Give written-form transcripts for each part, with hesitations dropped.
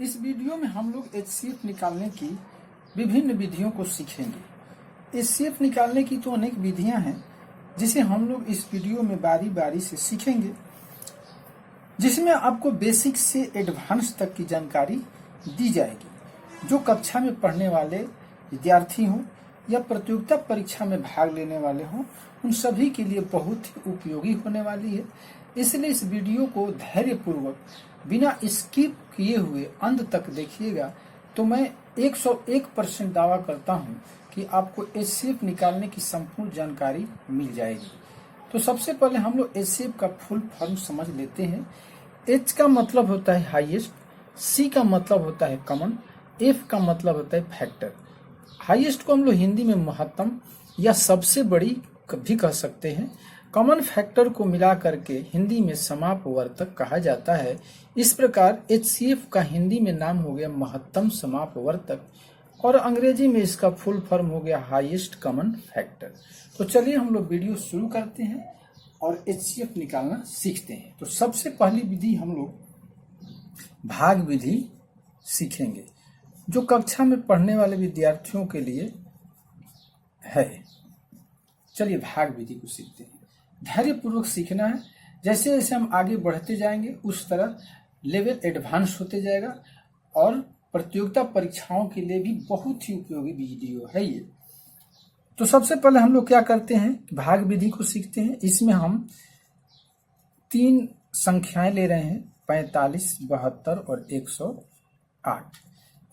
इस वीडियो में हम लोग एचसीएफ निकालने की विभिन्न विधियों को सीखेंगे। एचसीएफ निकालने की तो अनेक विधियां हैं जिसे हम लोग इस वीडियो में बारी बारी से सीखेंगे, जिसमें आपको बेसिक से एडवांस तक की जानकारी दी जाएगी। जो कक्षा में पढ़ने वाले विद्यार्थी हों या प्रतियोगिता परीक्षा में भाग लेने वाले हों, उन सभी के लिए बहुत ही उपयोगी होने वाली है। इसलिए इस वीडियो को धैर्यपूर्वक बिना स्किप किए हुए अंत तक देखिएगा, तो मैं 101% दावा करता हूं कि आपको एचसीएफ निकालने की संपूर्ण जानकारी मिल जाएगी। तो सबसे पहले हम लोग एचसीएफ का फुल फॉर्म समझ लेते हैं। एच का मतलब होता है हाईएस्ट, सी का मतलब होता है कॉमन, एफ का मतलब होता है फैक्टर। हाईएस्ट को हम लोग हिंदी में महत्तम या सबसे बड़ी भी कह सकते हैं। कॉमन फैक्टर को मिला करके हिंदी में समापवर्तक कहा जाता है। इस प्रकार एचसीएफ का हिंदी में नाम हो गया महत्तम समापवर्तक और अंग्रेजी में इसका फुल फॉर्म हो गया हाईएस्ट कॉमन फैक्टर। तो चलिए हम लोग वीडियो शुरू करते हैं और एचसीएफ निकालना सीखते हैं। तो सबसे पहली विधि हम लोग भाग विधि सीखेंगे, जो कक्षा में पढ़ने वाले विद्यार्थियों के लिए है। चलिए भाग विधि को सीखते हैं। धैर्यपूर्वक सीखना है। जैसे जैसे हम आगे बढ़ते जाएंगे उस तरह लेवल एडवांस होते जाएगा और प्रतियोगिता परीक्षाओं के लिए भी बहुत ही उपयोगी वीडियो है ये। तो सबसे पहले हम लोग क्या करते हैं, भाग विधि को सीखते हैं। इसमें हम 3 संख्याएं ले रहे हैं, 45, 72 और 108।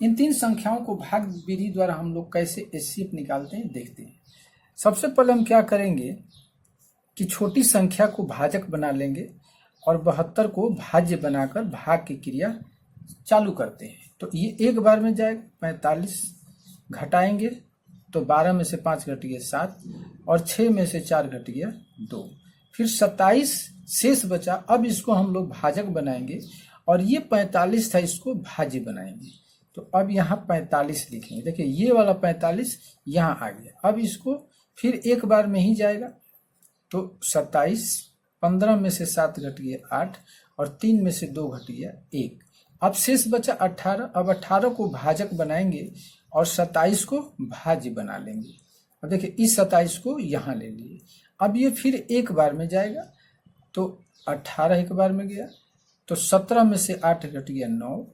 इन 3 संख्याओं को भाग विधि द्वारा हम लोग कैसे एचसीएफ निकालते हैं देखते हैं। सबसे पहले हम क्या करेंगे कि छोटी संख्या को भाजक बना लेंगे और 72 को भाज्य बनाकर भाग की क्रिया चालू करते हैं। तो ये एक बार में जाएगा। 45 घटाएंगे तो 12 में से 5 घट गया 7 और 6 में से 4 घट गया 2। फिर 27 शेष बचा। अब इसको हम लोग भाजक बनाएंगे और ये 45 था, इसको भाज्य बनाएंगे। तो अब यहाँ 45 लिखेंगे। देखिए ये वाला 45 यहाँ आ गया। अब इसको फिर एक बार में ही जाएगा। तो 27, 15 में से 7 घट गया 8 और 3 में से 2 घट गया 1। अब शेष बचा 18। अब 18 को भाजक बनाएंगे और 27 को भाज्य बना लेंगे। अब देखिए इस 27 को यहाँ ले लिए। अब ये फिर एक बार में जाएगा। तो 18 एक बार में गया तो 17 में से 8 घट गया 9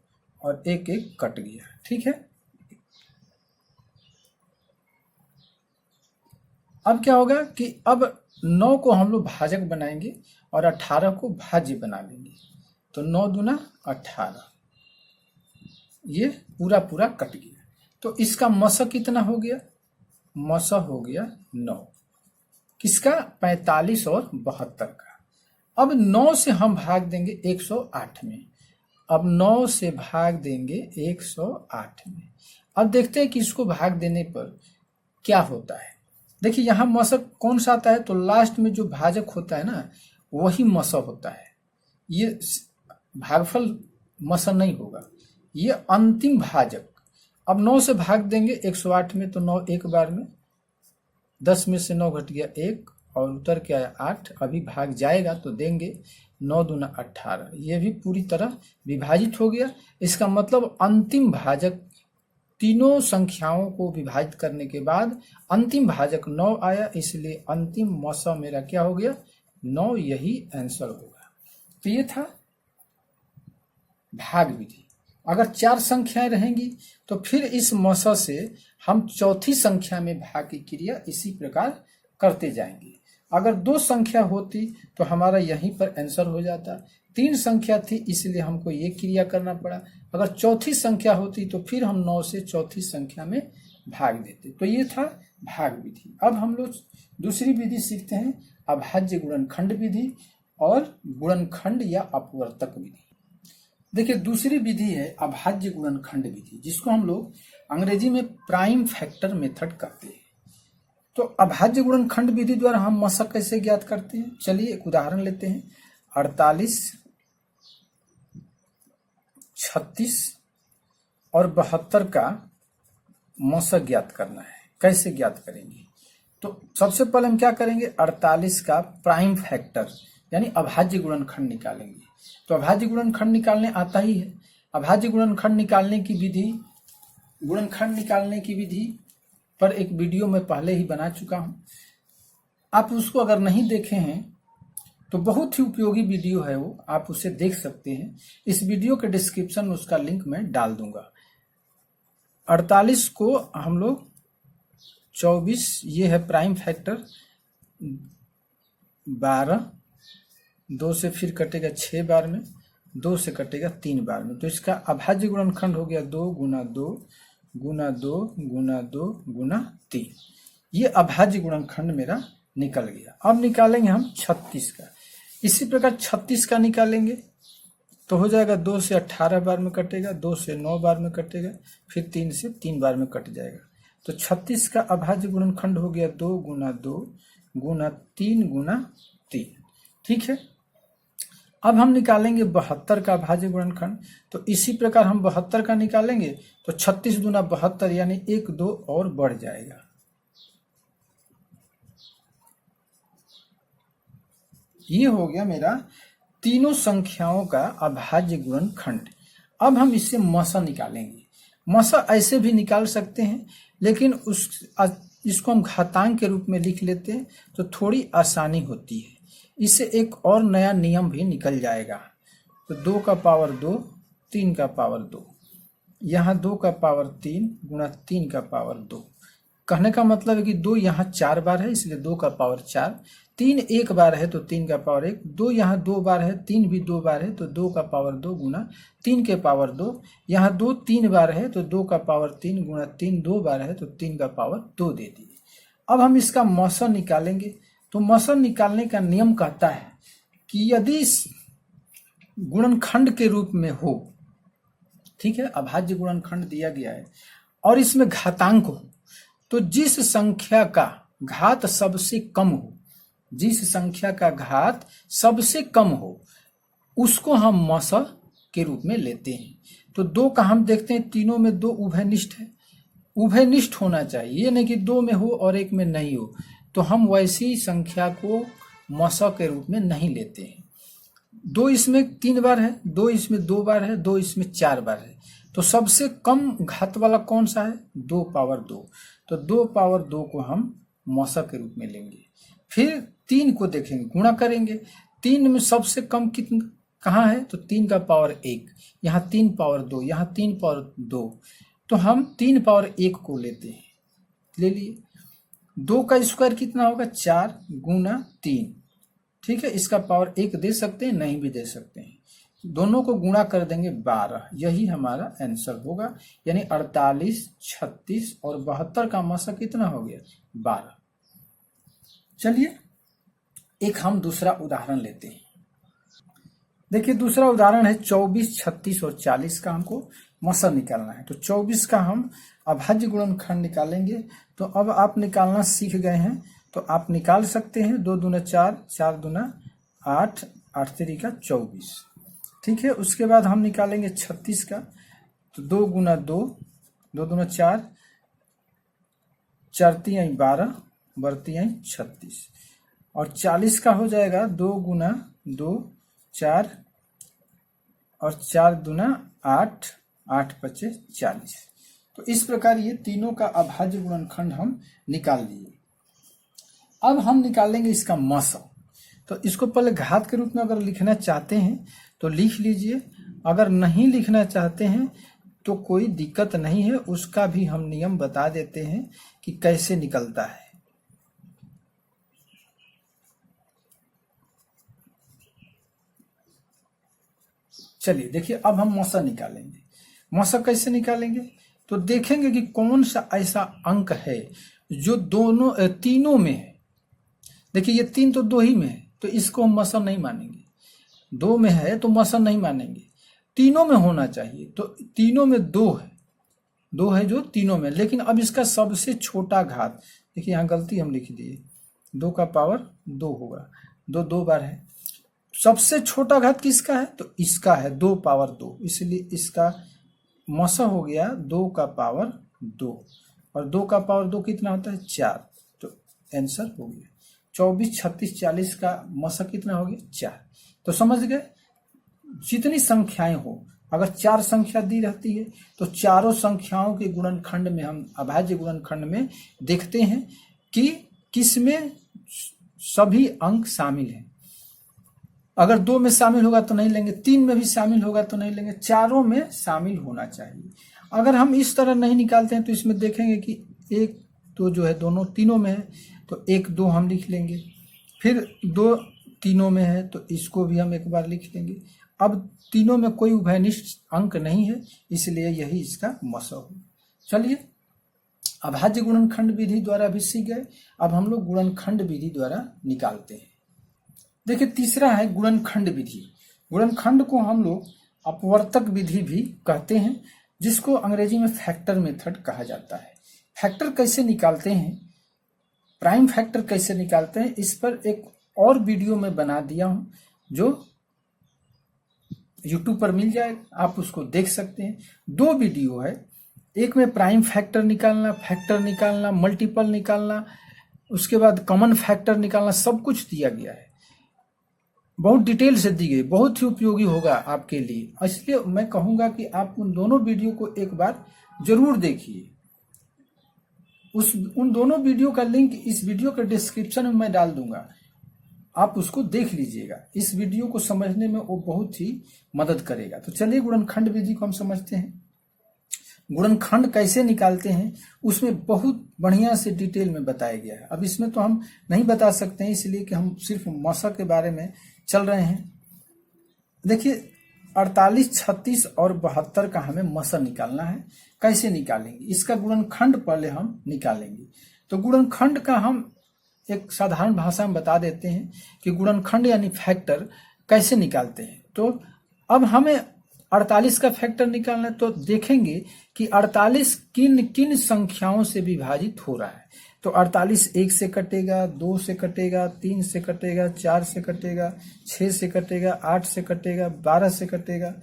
और 1 1 कट गया। ठीक है। अब क्या होगा कि अब 9 को हम लोग भाजक बनाएंगे और 18 को भाज्य बना लेंगे। तो 9 दूना 18, ये पूरा पूरा कट गया। तो इसका मसा कितना हो गया? मसा हो गया 9। किसका? 45 और 72 का। अब 9 से हम भाग देंगे 108 में। अब 9 से भाग देंगे 108 में। अब देखते हैं कि इसको भाग देने पर क्या होता है। देखिए यहाँ मशक कौन सा आता है, तो लास्ट में जो भाजक होता है ना, वही मशक होता है। ये भागफल मशक नहीं होगा, ये अंतिम भाजक। अब 9 से भाग देंगे 108 में तो 9 एक बार में, 10 में से 9 घट गया 1 और उतर के आया 8। अभी भाग जाएगा तो देंगे 9 दूना 18। ये भी पूरी तरह विभाजित हो गया। इसका मतलब अंतिम भाजक, तीनों संख्याओं को विभाजित करने के बाद अंतिम भाजक 9 आया, इसलिए अंतिम मौसा मेरा क्या हो गया? 9। यही आंसर होगा। तो ये था भाग विधि। अगर 4 संख्याएं रहेंगी तो फिर इस मौसा से हम चौथी संख्या में भाग की क्रिया इसी प्रकार करते जाएंगे। अगर 2 संख्या होती तो हमारा यहीं पर आंसर हो जाता। 3 संख्या थी इसलिए हमको ये क्रिया करना पड़ा। अगर चौथी संख्या होती तो फिर हम 9 से चौथी संख्या में भाग देते। तो ये था भाग विधि। अब हम लोग दूसरी विधि सीखते हैं, अभाज्य गुणनखंड विधि और गुणनखंड या अपवर्तक विधि। देखिए दूसरी विधि है अभाज्य गुणनखंड विधि, जिसको हम लोग अंग्रेजी में प्राइम फैक्टर मेथड कहते हैं। तो अभाज्य गुणनखंड विधि द्वारा हम मशक कैसे ज्ञात करते हैं, चलिए एक उदाहरण लेते हैं। 48, 36 और 72 का मशक ज्ञात करना है। कैसे ज्ञात करेंगे? तो सबसे पहले हम क्या करेंगे, 48 का प्राइम फैक्टर यानी अभाज्य गुणनखंड निकालेंगे। तो अभाज्य गुणनखंड निकालने आता ही है। अभाज्य गुणनखंड निकालने की विधि, गुणनखंड निकालने की विधि पर एक वीडियो मैं पहले ही बना चुका हूं। आप उसको अगर नहीं देखे हैं तो बहुत ही उपयोगी वीडियो है वो, आप उसे देख सकते हैं। इस वीडियो के डिस्क्रिप्शन में उसका लिंक मैं डाल दूंगा। 48 को हम लोग 24, ये है प्राइम फैक्टर, 12, 2 से फिर कटेगा 6 बार में, 2 से कटेगा 3 बार में। तो इसका अभाज्य गुणनखंड हो गया 2 गुना 2 गुना 2 गुना 2 गुना 3। ये अभाज्य गुणनखंड मेरा निकल गया। अब निकालेंगे हम 36 का। इसी प्रकार 36 का निकालेंगे तो हो जाएगा 2 से 18 बार में कटेगा, 2 से 9 बार में कटेगा, फिर 3 से 3 बार में कट जाएगा। तो 36 का अभाज्य गुणनखंड हो गया 2 गुना 2 गुना 3 गुना 3। ठीक है। अब हम निकालेंगे 72 का अभाज्य गुणनखंड। तो इसी प्रकार हम 72 का निकालेंगे तो 36 दूना 72 यानी 1 2 और बढ़ जाएगा। ये हो गया मेरा तीनों संख्याओं का अभाज्य गुणनखंड। अब हम इससे मसा निकालेंगे। मसा ऐसे भी निकाल सकते हैं, लेकिन इसको हम घातांक के रूप में लिख लेते हैं तो थोड़ी आसानी होती है। इससे एक और नया नियम भी निकल जाएगा। तो 2 का पावर 2, 3 का पावर 2, यहाँ 2 का पावर 3 गुणा 3 का पावर 2। कहने का मतलब है कि 2 यहाँ 4 बार है, इसलिए 2 का पावर 4। 3 1 बार है तो 3 का पावर 1। 2 यहाँ 2 बार है, 3 भी 2 बार है तो 2 का पावर 2 गुना 3 के पावर 2। यहाँ 2 3 बार है तो 2 का पावर 3 गुना 3 2 बार है तो 3 का पावर 2 दे दिए। अब हम इसका मौसन निकालेंगे। तो मौसन निकालने का नियम कहता है कि यदि गुणनखंड के रूप में हो, ठीक है, अभाज्य गुणनखंड दिया गया है और इसमें घातांक हो, तो जिस संख्या का घात सबसे कम हो, जिस संख्या का घात सबसे कम हो, उसको हम मस के रूप में लेते हैं। तो 2 का हम देखते हैं, तीनों में 2 उभयनिष्ठ है। उभयनिष्ठ होना चाहिए, ये नहीं कि 2 में हो और 1 में नहीं हो। तो हम वैसी संख्या को मस के रूप में नहीं लेते हैं। 2 इसमें 3 बार है, 2 इसमें 2 बार है, 2 इसमें 4 बार है। तो सबसे कम घात वाला कौन सा है? 2 पावर 2। तो 2 पावर 2 को हम मौसा के रूप में लेंगे। फिर 3 को देखेंगे, गुणा करेंगे। 3 में सबसे कम कितना कहाँ है? तो 3 का पावर 1, यहाँ 3 पावर 2, यहाँ 3 पावर 2। तो हम 3 पावर 1 को लेते हैं, ले लिए। 2 का स्क्वायर कितना होगा? 4 गुना 3। ठीक है, इसका पावर 1 दे सकते हैं, नहीं भी दे सकते हैं। दोनों को गुणा कर देंगे 12, यही हमारा आंसर होगा। यानी 48, 36 और 72 का मसा कितना हो गया? 12। चलिए एक हम दूसरा उदाहरण लेते हैं। देखिए दूसरा उदाहरण है 24, 36 और 40 का हमको मसा निकालना है। तो 24 का हम अभाज्य गुणनखंड निकालेंगे। तो अब आप निकालना सीख गए हैं तो आप निकाल सकते हैं। 2 दूना 4, 4 दूना 8, 8 3 का 24। ठीक है, उसके बाद हम निकालेंगे 36 का। तो 2 गुना 2, 2 दूना 4, 4 3 12, 12 36। और 40 का हो जाएगा 2 गुना 2, 4 और 4 दूना 8, 8 5 40। तो इस प्रकार ये तीनों का अभाज्य गुणनखंड हम निकाल लिए। अब हम निकालेंगे इसका मसा। तो इसको पहले घात के रूप में अगर लिखना चाहते हैं तो लिख लीजिए, अगर नहीं लिखना चाहते हैं तो कोई दिक्कत नहीं है, उसका भी हम नियम बता देते हैं कि कैसे निकलता है। चलिए देखिए, अब हम मौसा निकालेंगे। मौसा कैसे निकालेंगे? तो देखेंगे कि कौन सा ऐसा अंक है जो दोनों तीनों में है। देखिए ये 3 तो 2 ही में है, तो इसको हम मौसा नहीं मानेंगे। 2 में है तो मौसा नहीं मानेंगे, तीनों में होना चाहिए। तो तीनों में 2 है, 2 है जो तीनों में। लेकिन अब इसका सबसे छोटा घात, देखिए यहाँ गलती हम लिख दिए, 2 का पावर 2 होगा, 2 2 बार है। सबसे छोटा घात किसका है? तो इसका है, 2 पावर 2, इसलिए इसका मौसा हो गया 2 का पावर 2। और 2 का पावर 2 कितना होता है? 4। तो आंसर हो गया 24, 36, 40 का मौसा कितना हो गया? 4। तो समझ गए, जितनी संख्याएं हो अगर 4 संख्या दी रहती है तो चारों संख्याओं के गुणनखंड में हम अभाज्य गुणनखंड में देखते हैं कि किसमें सभी अंक शामिल हैं। अगर 2 में शामिल होगा तो नहीं लेंगे, 3 में भी शामिल होगा तो नहीं लेंगे, चारों में शामिल होना चाहिए। अगर हम इस तरह नहीं निकालते हैं तो इसमें देखेंगे कि 1 2 जो है दोनों तीनों में है तो 1 2 हम लिख लेंगे, फिर 2 तीनों में है तो इसको भी हम एक बार लिख लेंगे। अब तीनों में कोई उभयनिष्ठ अंक नहीं है, इसलिए यही इसका मसौ है। चलिए, अभाज्य गुणनखंड विधि द्वारा भी सीख गए, अब हम लोग गुणनखंड विधि द्वारा निकालते हैं। देखिए, तीसरा है गुणनखंड विधि। गुणनखंड को हम लोग अपवर्तक विधि भी कहते हैं, जिसको अंग्रेजी में फैक्टर मेथड कहा जाता है। फैक्टर कैसे निकालते हैं, प्राइम फैक्टर कैसे निकालते हैं, इस पर एक और वीडियो में बना दिया हूं जो YouTube पर मिल जाएगा, आप उसको देख सकते हैं। 2 वीडियो है, एक में प्राइम फैक्टर निकालना, मल्टीपल निकालना, उसके बाद कॉमन फैक्टर निकालना, सब कुछ दिया गया है, बहुत डिटेल से दी गई, बहुत ही उपयोगी होगा आपके लिए। इसलिए मैं कहूंगा कि आप उन दोनों वीडियो को एक बार जरूर देखिए। उन दोनों वीडियो का लिंक इस वीडियो के डिस्क्रिप्शन में मैं डाल दूंगा, आप उसको देख लीजिएगा। इस वीडियो को समझने में वो बहुत ही मदद करेगा। तो चलिए, गुणनखंड विधि को हम समझते हैं। गुणनखंड कैसे निकालते हैं उसमें बहुत बढ़िया से डिटेल में बताया गया है। अब इसमें तो हम नहीं बता सकते हैं, इसलिए कि हम सिर्फ मौसा के बारे में चल रहे हैं। देखिए, 48, 36 और 72 का हमें मसा निकालना है। कैसे निकालेंगे, इसका गुणनखंड पहले हम निकालेंगे। तो गुणनखंड का हम एक साधारण भाषा में बता देते हैं कि गुणनखंड यानी फैक्टर कैसे निकालते हैं। तो अब हमें 48 का फैक्टर निकालना है, तो देखेंगे कि 48 किन किन संख्याओं से विभाजित हो रहा है। तो 48 1 से कटेगा, 2 से कटेगा, 3 से कटेगा, 4 से कटेगा, 6 से कटेगा, 8 से कटेगा, 12 से कटेगा,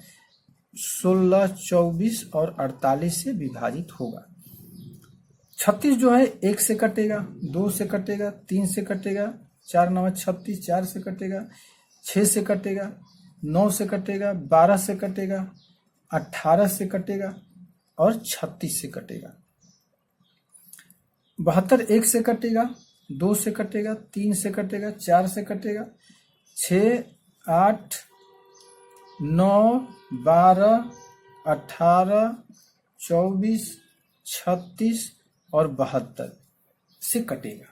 16, 24 और 48 से विभाजित होगा। 36 जो है 1 से कटेगा, 2 से कटेगा, 3 से कटेगा, 4 9 36, 4 से कटेगा, 6 से कटेगा, 9 से कटेगा, 12 से कटेगा, 18 से कटेगा और 36 से कटेगा। 72 1 से कटेगा, 2 से कटेगा, 3 से कटेगा, 4 से कटेगा, 6 8 9 12 18 24 36 और 72 से कटेगा।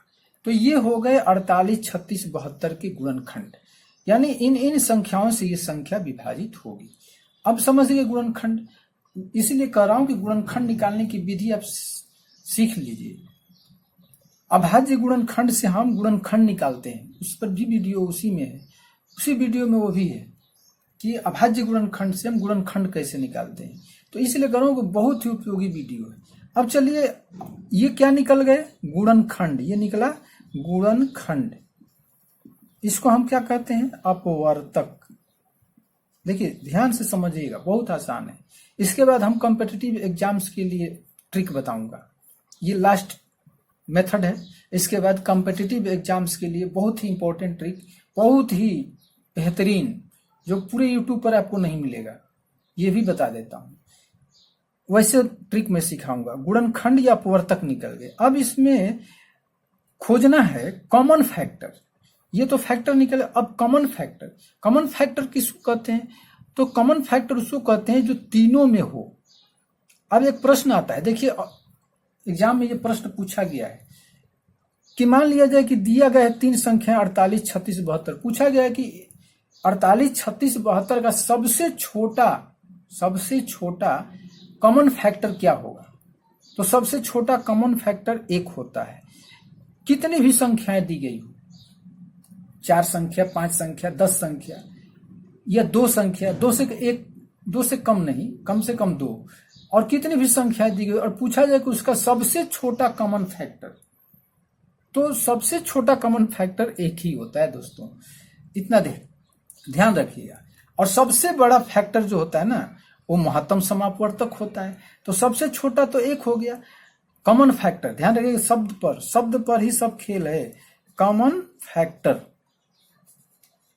तो ये हो गए 48 36 72 के गुणनखंड, यानी इन संख्याओं से ये संख्या विभाजित होगी। अब समझिए गुणनखंड, इसलिए कह रहा हूं कि गुणनखंड निकालने की विधि आप सीख लीजिए। अभाज्य गुणनखंड से हम गुणनखंड निकालते हैं, उस पर भी वीडियो उसी में है, उसी वीडियो में वो भी है कि अभाज्य गुणनखंड से हम गुणनखंड कैसे निकालते हैं। तो इसलिए कह रहा हूं कि बहुत ही उपयोगी वीडियो है। अब चलिए, ये क्या निकल गए, गुणनखंड, ये निकला गुणनखंड। इसको हम क्या कहते हैं, अपवर्तक। देखिए, ध्यान से समझिएगा, बहुत आसान है। इसके बाद हम कॉम्पिटिटिव एग्जाम्स के लिए ट्रिक बताऊंगा, ये लास्ट मेथड है। इसके बाद कॉम्पिटिटिव एग्जाम्स के लिए बहुत ही इंपॉर्टेंट ट्रिक, बहुत ही बेहतरीन, जो पूरे यूट्यूब पर आपको नहीं मिलेगा, ये भी बता देता हूं। वैसे ट्रिक में सिखाऊंगा। गुणनखंड या अपवर्तक निकल गए। अब इसमें खोजना है कॉमन फैक्टर। ये तो फैक्टर निकले, अब कॉमन फैक्टर। कॉमन फैक्टर किसको कहते हैं, तो कॉमन फैक्टर उसको कहते हैं जो तीनों में हो। अब एक प्रश्न आता है, देखिए एग्जाम में ये प्रश्न पूछा गया है कि मान लिया जाए कि दिया गया है 3 संख्या 48 36 72, पूछा गया है कि 48 36 72 का सबसे छोटा कॉमन फैक्टर क्या होगा। तो सबसे छोटा कॉमन फैक्टर 1 होता है। कितनी भी संख्याएं दी गई हो, 4 संख्या, 5 संख्या, 10 संख्या या 2 संख्या, 2 से कम नहीं, कम से कम 2, और कितनी भी संख्याएं दी गई और पूछा जाए कि उसका सबसे छोटा कॉमन फैक्टर, तो सबसे छोटा कॉमन फैक्टर 1 ही होता है दोस्तों, इतना ध्यान रखिएगा। और सबसे बड़ा फैक्टर जो होता है ना, वो महत्तम समापवर्तक होता है। तो सबसे छोटा तो 1 हो गया कॉमन फैक्टर। ध्यान रखिएगा, शब्द पर ही सब खेल है। कॉमन फैक्टर,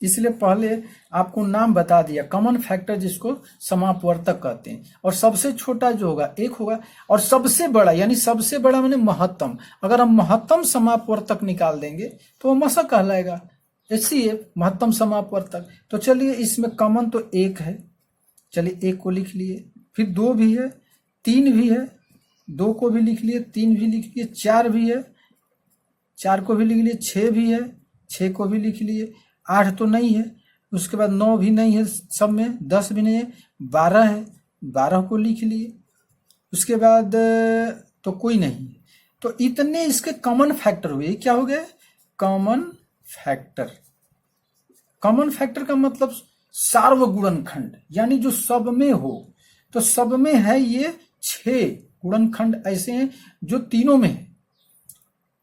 इसलिए पहले आपको नाम बता दिया, कॉमन फैक्टर जिसको समापवर्तक कहते हैं। और सबसे छोटा जो होगा एक होगा, और सबसे बड़ा यानी सबसे बड़ा माने महत्तम। अगर हम महत्तम समापवर्तक निकाल देंगे तो वो मशक कहलाएगा, HCF महत्तम समापवर्तक। तो चलिए इसमें कॉमन तो एक है, चलिए एक को लिख लिए, फिर 2 भी है, 3 भी है, 2 को भी लिख लिए, 3 भी लिख लिए, 4 भी है, 4 को भी लिख लिए, 6 भी है, 6 को भी लिख लिए, 8 तो नहीं है, उसके बाद 9 भी नहीं है सब में, 10 भी नहीं है, 12 है, 12 को लिख लिए, उसके बाद तो कोई नहीं। तो इतने इसके कॉमन फैक्टर हुए। क्या हो गए? Common factor. कॉमन फैक्टर का मतलब सार्वगुणनखंड, यानी जो सब में हो। तो सब में है ये 6 गुणनखंड ऐसे हैं जो तीनों में है।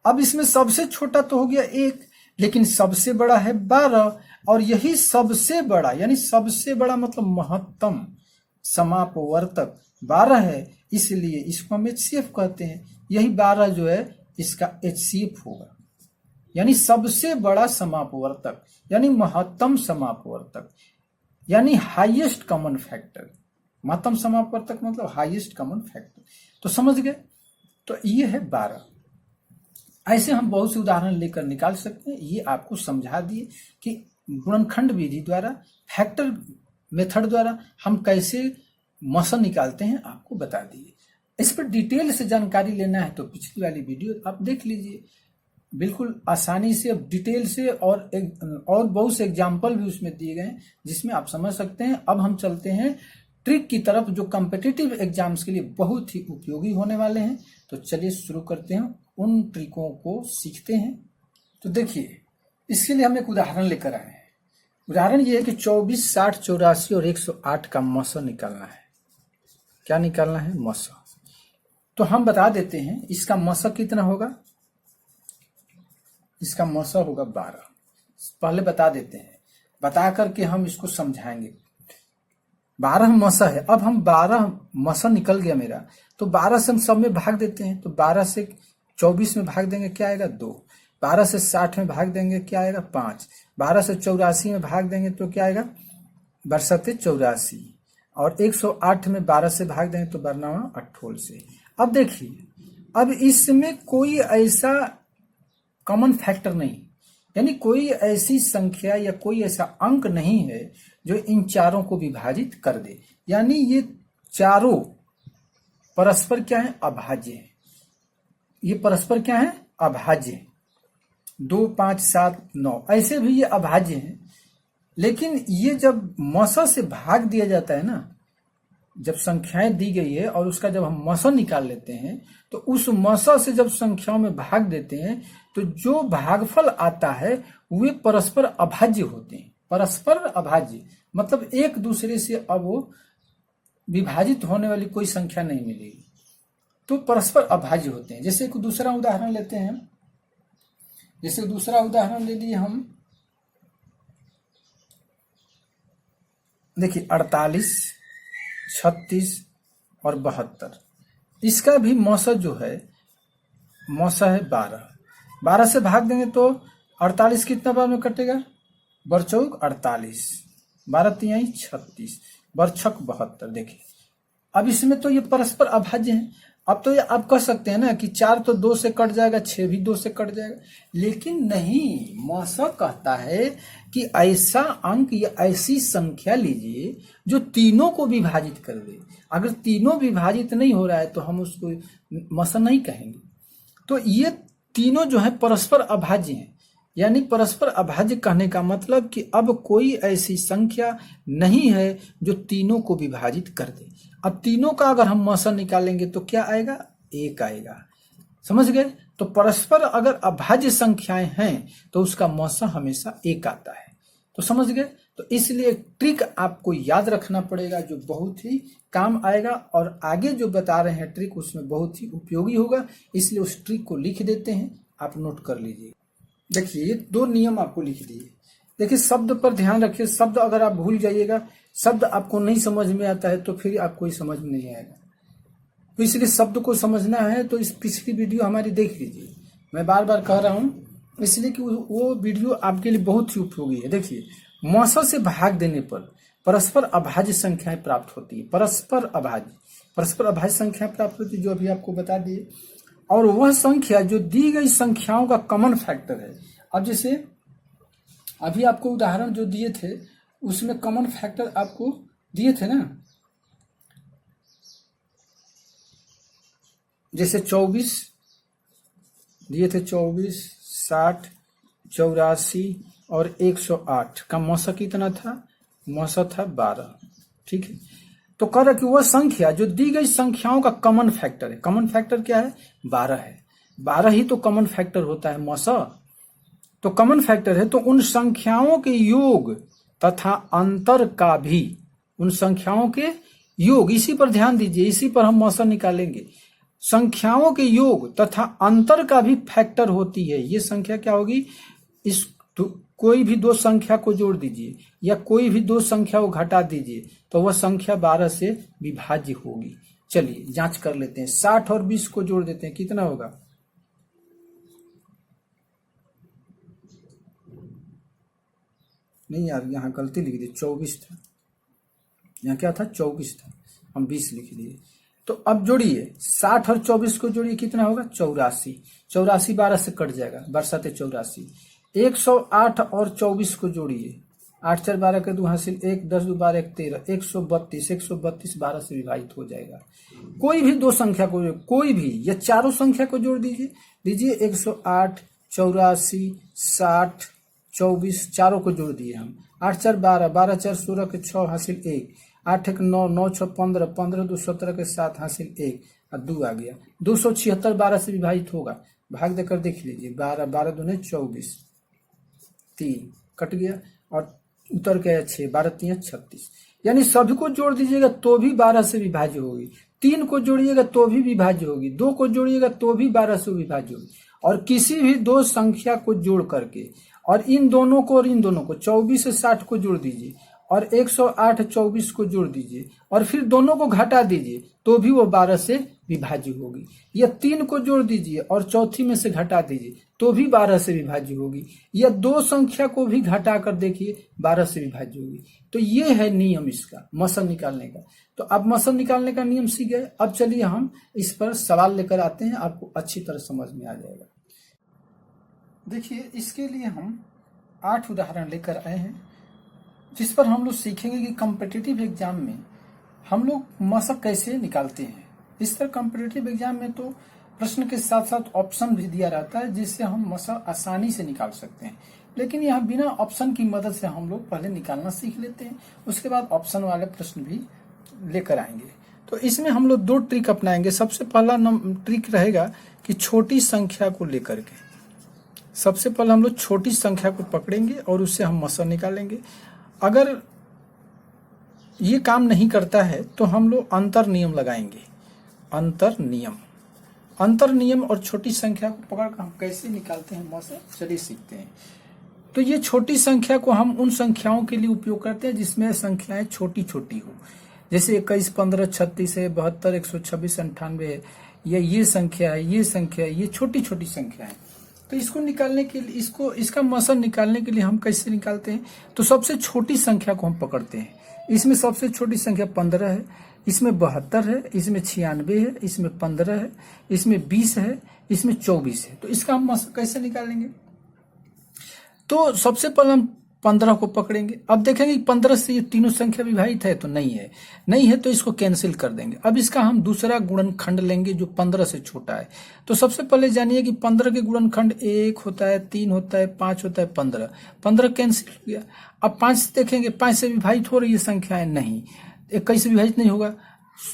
अब इसमें सबसे छोटा तो हो गया 1, लेकिन सबसे बड़ा है 12, और यही सबसे बड़ा यानी सबसे बड़ा मतलब महत्तम समापवर्तक 12 है, इसलिए इसको हम HCF कहते हैं। यही 12 जो है इसका HCF होगा, यानी सबसे बड़ा समापवर्तक, यानी महत्तम समापवर्तक, यानी हाईएस्ट कॉमन फैक्टर। महत्तम समापवर्तक मतलब हाईएस्ट कॉमन फैक्टर। तो समझ गए? तो ये है 12। ऐसे हम बहुत से उदाहरण लेकर निकाल सकते हैं। ये आपको समझा दिए कि गुणनखंड विधि द्वारा, फैक्टर मेथड द्वारा हम कैसे मशक निकालते हैं, आपको बता दिए। इस पर डिटेल से जानकारी लेना है तो पिछली वाली वीडियो आप देख लीजिए, बिल्कुल आसानी से डिटेल से, और बहुत से एग्जाम्पल भी उसमें दिए गए हैं जिसमें आप समझ सकते हैं। अब हम चलते हैं ट्रिक की तरफ जो कॉम्पिटिटिव एग्जाम्स के लिए बहुत ही उपयोगी होने वाले हैं। तो चलिए शुरू करते हैं, उन ट्रिकों को सीखते हैं। तो देखिए, इसके लिए हम एक उदाहरण लेकर आए हैं। उदाहरण ये है कि 24, 60, 84 और 108 का मशक निकालना है। क्या निकालना है? मशक। तो हम बता देते हैं इसका मशक कितना होगा। इसका मशक होगा 12। पहले बता देते हैं, बता करके हम इसको समझाएंगे। 12 मशक है। अब हम 12 मशक निकल गया मेरा, तो 12 से हम सब में भाग देते हैं। तो 12 से 24 में भाग देंगे, क्या आएगा? 2। 12 से 60 में भाग देंगे, क्या आएगा? 5। 12 से 84 में भाग देंगे तो क्या आएगा? बरसते 84। और 108 में 12 से भाग देंगे तो बरनावा 28 से। अब देखिए, अब इसमें कोई ऐसा कॉमन फैक्टर नहीं, यानी कोई ऐसी संख्या या कोई ऐसा अंक नहीं है जो इन चारों को विभाजित कर दे। यानी ये चारों परस्पर क्या है? अभाज्य है। ये परस्पर क्या है? अभाज्य। 2, 5, 7, 9 ऐसे भी ये अभाज्य हैं। लेकिन ये जब मशक से भाग दिया जाता है ना, जब संख्याएं दी गई है और उसका जब हम मशक निकाल लेते हैं, तो उस मशक से जब संख्याओं में भाग देते हैं तो जो भागफल आता है वे परस्पर अभाज्य होते हैं। परस्पर अभाज्य मतलब एक दूसरे से अब वो विभाजित होने वाली कोई संख्या नहीं मिलेगी, तो परस्पर अभाज्य होते हैं। जैसे एक दूसरा उदाहरण लेते हैं, जैसे दूसरा उदाहरण ले लिए हम, देखिए 48, 36 और 72। इसका भी मशक जो है, मशक है 12। 12 से भाग देंगे तो 48 कितना बार में कटेगा? बरचौक 48, 12 तिहाई 36, बरछक 72। देखिए, अब इसमें तो ये परस्पर अभाज्य हैं। अब तो ये आप कह सकते हैं ना कि 4 तो 2 से कट जाएगा, 6 भी 2 से कट जाएगा, लेकिन नहीं, मशक कहता है कि ऐसा अंक या ऐसी संख्या लीजिए जो तीनों को विभाजित कर दे। अगर तीनों विभाजित नहीं हो रहा है तो हम उसको मशक नहीं कहेंगे। तो ये तीनों जो है परस्पर अभाज्य हैं। यानी परस्पर अभाज्य कहने का मतलब कि अब कोई ऐसी संख्या नहीं है जो तीनों को विभाजित कर दे। अब तीनों का अगर हम मशक निकालेंगे तो क्या आएगा? 1 आएगा। समझ गए? तो परस्पर अगर अभाज्य संख्याएं हैं तो उसका मशक हमेशा 1 आता है। तो समझ गए? तो इसलिए एक ट्रिक आपको याद रखना पड़ेगा जो बहुत ही काम आएगा, और आगे जो बता रहे हैं ट्रिक उसमें बहुत ही उपयोगी होगा। इसलिए उस ट्रिक को लिख देते हैं, आप नोट कर लीजिए। देखिए, ये 2 नियम आपको लिख दिए। देखिए, शब्द पर ध्यान रखिए। शब्द अगर आप भूल जाइएगा, शब्द आपको नहीं समझ में आता है तो फिर आपको समझ में नहीं आएगा। तो इसलिए शब्द को समझना है तो इस पिछली वीडियो हमारी देख लीजिए। मैं बार बार कह रहा हूँ इसलिए कि वो वीडियो आपके लिए बहुत ही उपयोगी है। देखिए, मौसा से भाग देने पर परस्पर अभाज्य संख्याएं प्राप्त होती है। परस्पर अभाज्य संख्या प्राप्त होती है, जो अभी आपको बता दिए। और वह संख्या जो दी गई संख्याओं का कॉमन फैक्टर है। अब जैसे अभी आपको उदाहरण जो दिए थे उसमें कॉमन फैक्टर आपको दिए थे ना, जैसे 24 दिए थे, 24, 60, 84 और 108 का मौसा कितना था? मौसा था 12। ठीक है, तो कह रहा कि वह संख्या जो दी गई संख्याओं का कॉमन फैक्टर है। कॉमन फैक्टर क्या है? 12 है। 12 ही तो कॉमन फैक्टर होता है मौसा। तो कॉमन फैक्टर है तो उन संख्याओं के योग तथा अंतर का भी, उन संख्याओं के योग, इसी पर ध्यान दीजिए, इसी पर हम मौसा निकालेंगे। संख्याओं के योग तथा अंतर का भी फैक्टर होती है। ये संख्या क्या होगी? इस कोई भी दो संख्या को जोड़ दीजिए या कोई भी दो संख्या को घटा दीजिए तो वह संख्या 12 से विभाज्य होगी। चलिए जांच कर लेते हैं। 60 और 20 को जोड़ देते हैं, कितना होगा? नहीं यार, यहाँ गलती लिख दी, 24 था। यहाँ क्या था? 24 था, हम 20 लिख दिए। तो अब जोड़िए, 60 और 24 को जोड़िए, कितना होगा? 84। 84 12 से कट जाएगा, बरसाते 84। 108 और 24 को जोड़िए, 8 4 12 के 2 हासिल 1, 10 2 12 1 13, 132। 132 12 से विभाजित हो जाएगा। कोई भी दो संख्या को, कोई भी या चारों संख्या को जोड़ दीजिए 108, 84, 60, 24, चारों को जोड़ दिए हम। 8 4 12, 12 4 16 के 6 हासिल 1, 8 1 9, 9 6 15, 15 2 17 के 7 हासिल 1 और 2 आ गया। 276 12 से विभाजित होगा, भाग देकर देख लीजिए। 12 12 दूने 24, 3 कट गया और उतर गया 6, 12 3 36। यानी सभी को जोड़ दीजिएगा तो भी 12 से विभाज्य होगी। 3 को जोड़िएगा तो भी विभाज्य होगी। 2 को जोड़िएगा तो भी 12 से विभाज्य होगी। और किसी भी दो संख्या को जोड़ करके और इन दोनों को और इन दोनों को 24 से 60 को जोड़ दीजिए और 108 24 को जोड़ दीजिए और फिर दोनों को घटा दीजिए तो भी वो 12 से विभाज्य होगी। या 3 को जोड़ दीजिए और चौथी में से घटा दीजिए तो भी 12 से विभाज्य होगी। या दो संख्या को भी घटा कर देखिए 12 से विभाज्य होगी। तो ये है नियम इसका, मसल निकालने का। तो अब मसल निकालने का नियम सीख गए। अब चलिए हम इस पर सवाल लेकर आते हैं, आपको अच्छी तरह समझ में आ जाएगा। देखिए, इसके लिए हम 8 उदाहरण लेकर आए हैं जिस पर हम लोग सीखेंगे कि कॉम्पिटिटिव एग्जाम में हम लोग मशक कैसे निकालते हैं। इस तरह कॉम्पिटिटिव एग्जाम में तो प्रश्न के साथ साथ ऑप्शन भी दिया रहता है जिससे हम मशक आसानी से निकाल सकते हैं। लेकिन यहाँ बिना ऑप्शन की मदद से हम लोग पहले निकालना सीख लेते हैं, उसके बाद ऑप्शन वाले प्रश्न भी लेकर आएंगे। तो इसमें हम लोग 2 ट्रिक अपनाएंगे। सबसे पहला ट्रिक रहेगा कि छोटी संख्या को लेकर के, सबसे पहले हम लोग छोटी संख्या को पकड़ेंगे और उससे हम मसल निकालेंगे। अगर ये काम नहीं करता है तो हम लोग अंतर नियम लगाएंगे। अंतर नियम और छोटी संख्या को पकड़कर हम कैसे निकालते हैं मसल, चलिए सीखते हैं। तो ये छोटी संख्या को हम उन संख्याओं के लिए उपयोग करते हैं जिसमें संख्याएं छोटी छोटी हो, जैसे 21 15 36 है, 72 126 98 है, या ये संख्या है, ये संख्या है, ये छोटी छोटी संख्या है। तो इसको निकालने के लिए, इसका मसल निकालने के लिए हम कैसे निकालते हैं? तो सबसे छोटी संख्या को हम पकड़ते हैं। इसमें सबसे छोटी संख्या 15 है, इसमें 72 है, इसमें 96 है, इसमें 15 है, इसमें 20 है, इसमें 24 है। तो इसका हम मसल कैसे निकालेंगे? तो सबसे पहले हम 15 को पकड़ेंगे। अब देखेंगे 15 से ये तीनों संख्या विभाजित है तो नहीं है तो इसको कैंसिल कर देंगे। अब इसका हम दूसरा गुणनखंड लेंगे जो 15 से छोटा है। तो सबसे पहले जानिए कि 15 के गुणनखंड 1 होता है, 3 होता है, 5 होता है, 15 कैंसिल हो गया। अब 5 से देखेंगे, 5 से विभाजित हो रही है संख्याएं, नहीं। 21 से विभाजित नहीं होगा,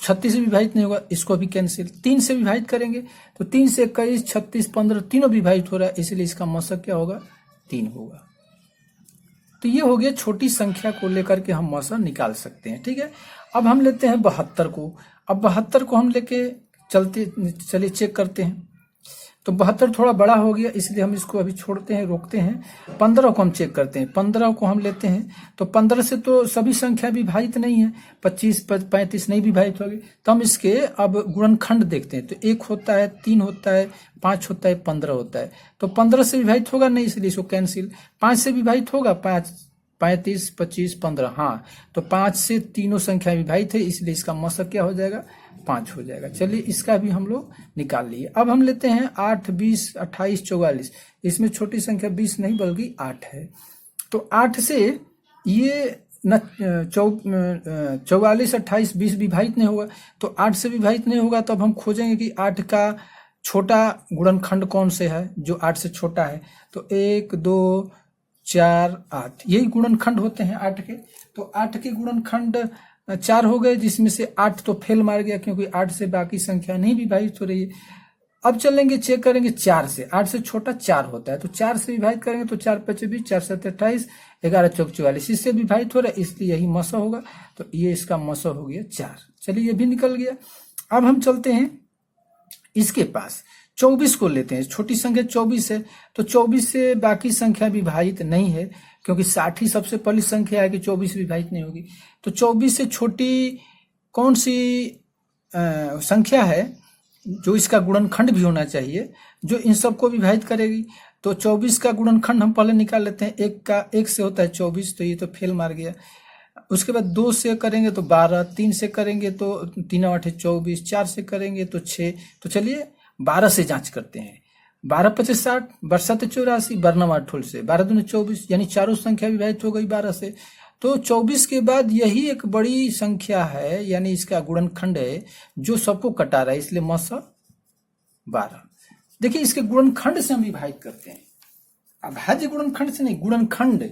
36 से विभाजित नहीं होगा, इसको भी कैंसिल। 3 से विभाजित करेंगे तो 3 से 21 36 15 तीनों विभाजित हो रहा है, इसलिए इसका मशक क्या होगा? 3 होगा। तो ये हो गया छोटी संख्या को लेकर के हम मौसा निकाल सकते हैं। ठीक है, अब हम लेते हैं 72 को। अब 72 को हम लेके चलिए चेक करते हैं। तो 72 थोड़ा बड़ा हो गया इसलिए हम इसको अभी छोड़ते हैं, रोकते हैं। 15 को हम चेक करते हैं। 15 को हम लेते हैं तो 15 से तो सभी संख्या विभाजित नहीं है, 25 35 नहीं विभाजित होगी। तो हम इसके अब गुणनखंड देखते हैं। तो 1 होता है, 3 होता है, 5 होता है, 15 होता है। तो 15 से विभाजित होगा नहीं, इसलिए इसको कैंसिल। 5 से विभाजित होगा, 5 35, 25, 15। हाँ, तो 5 से तीनों संख्या विभाजित है, इसलिए इसका मौसक क्या हो जाएगा? 5 हो जाएगा। चलिए इसका भी हम लोग निकाल लिए। अब हम लेते हैं 8, 20, 28, 44। इसमें छोटी संख्या 20 नहीं बल्कि 8 है। तो 8 से ये 44, 28, 20 विभाजित नहीं होगा, तो 8 से विभाजित नहीं होगा। तो अब हम खोजेंगे कि 8 का छोटा गुणनखंड कौन से है जो 8 से छोटा है। तो 1, 2, 4, 8 यही गुणनखंड होते हैं 8 के। तो 8 के गुणनखंड 4 हो गए, जिसमें से 8 तो फेल मार गया क्योंकि 8 से बाकी संख्या नहीं विभाजित हो रही है। अब चलेंगे चेक करेंगे 4 से। 8 से छोटा 4 होता है, तो 4 से विभाजित करेंगे तो 4 5 20, 4 7 28, 11 चौक 44। इससे विभाजित हो रहा है, इसलिए यही मौसा होगा। तो ये इसका मौसा हो गया 4। चलिए ये भी निकल गया। अब हम चलते हैं इसके पास 24 को लेते हैं। छोटी संख्या 24 है, तो 24 से बाकी संख्या विभाजित नहीं है क्योंकि 60 ही सबसे पहली संख्या है कि 24 विभाजित नहीं होगी। तो 24 से छोटी कौन सी संख्या है जो इसका गुणनखंड भी होना चाहिए, जो इन सबको विभाजित करेगी? तो 24 का गुणनखंड हम पहले निकाल लेते हैं। 1 से होता है 24, तो ये तो फेल मार गया। उसके बाद 2 से करेंगे तो 12, 3 से करेंगे तो 3 8 24, 4 से करेंगे तो 6। तो चलिए 12 से जांच करते हैं। 12 25 60, 12 7 84, 12 9 8 से 12 दूनी 24, यानी चारों संख्या विभाजित हो गई 12 से। तो 24 के बाद यही एक बड़ी संख्या है, यानी इसका गुणनखंड है जो सबको कटा रहा है, इसलिए मौसा 12। देखिए इसके गुणनखंड से हम विभाजित करते हैं, अभाज्य गुणनखंड से नहीं, गुणनखंड।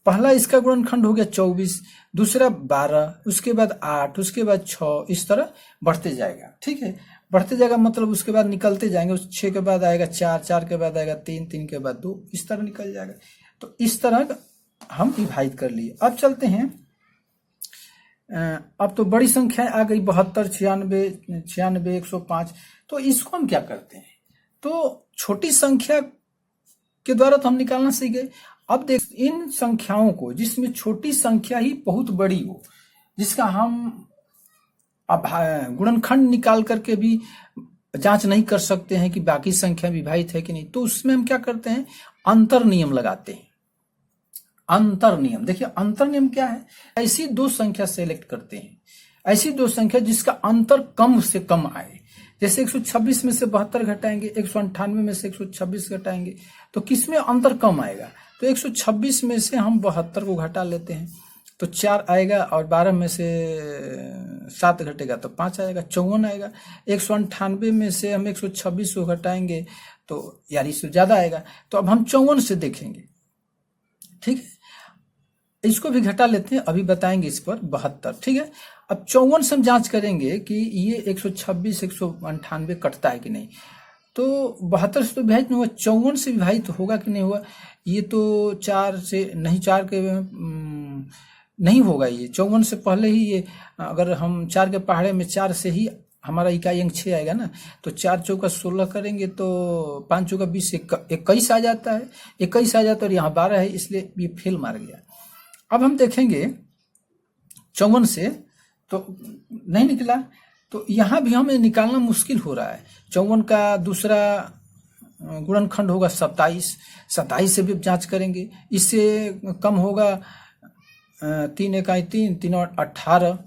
पहला इसका गुणनखंड हो गया 24, दूसरा 12, उसके बाद 8, उसके बाद 6, इस तरह बढ़ते जाएगा। ठीक है, बढ़ते जाएगा मतलब उसके बाद निकलते जाएंगे। उस 6 के बाद आएगा 4, 4 के बाद आएगा 3, 3 के बाद 2, इस तरह निकल जाएगा। तो इस तरह हम विभाजित कर लिए। अब चलते हैं, अब तो बड़ी संख्या आ गई 72, 96, 105। तो इसको हम क्या करते हैं? तो छोटी संख्या के द्वारा तो हम निकालना सीख गए। अब देख इन संख्याओं को जिसमें छोटी संख्या ही बहुत बड़ी हो, जिसका हम अब गुणनखंड निकाल करके भी जांच नहीं कर सकते हैं कि बाकी संख्या विभाजित है कि नहीं, तो उसमें हम क्या करते हैं? अंतर नियम लगाते हैं। अंतर नियम, देखिए अंतर नियम क्या है? ऐसी दो संख्या सेलेक्ट करते हैं, ऐसी दो संख्या जिसका अंतर कम से कम आए। जैसे 126 में से 72 घटाएंगे, 198 में से 126 घटाएंगे, तो किसमें अंतर कम आएगा? तो 126 में से हम 72 को घटा लेते हैं तो 4 आएगा, और 12 में से 7 घटेगा तो 5 आएगा, 54 आएगा। 198 में से हम 126 को घटाएंगे तो यार इससे ज्यादा आएगा। तो अब हम 54 से देखेंगे, ठीक है, इसको भी घटा लेते हैं, अभी बताएंगे इस पर 72। ठीक है, अब 54 से हम जांच करेंगे कि ये 126, 198 कटता है कि नहीं। तो 72 से तो विभाजित नहीं हुआ, 54 से विभाजित होगा कि नहीं हुआ? ये तो 4 से नहीं, 4 के नहीं होगा। ये 54 से पहले ही ये, अगर हम 4 के पहाड़े में 4 से ही हमारा इकाई अंक 6 आएगा ना, तो 4 चौका 16 करेंगे तो 5 चौका 20, 21 आ जाता है। 21 आ जाता है, और यहाँ 12 है, इसलिए ये फेल मार गया। अब हम देखेंगे 54 से तो नहीं निकला, तो यहाँ भी हमें निकालना मुश्किल हो रहा है। 54 का दूसरा गुणनखंड होगा 27, 27 से भी जांच करेंगे, इससे कम होगा 3 इकाई 3, 3 और 18।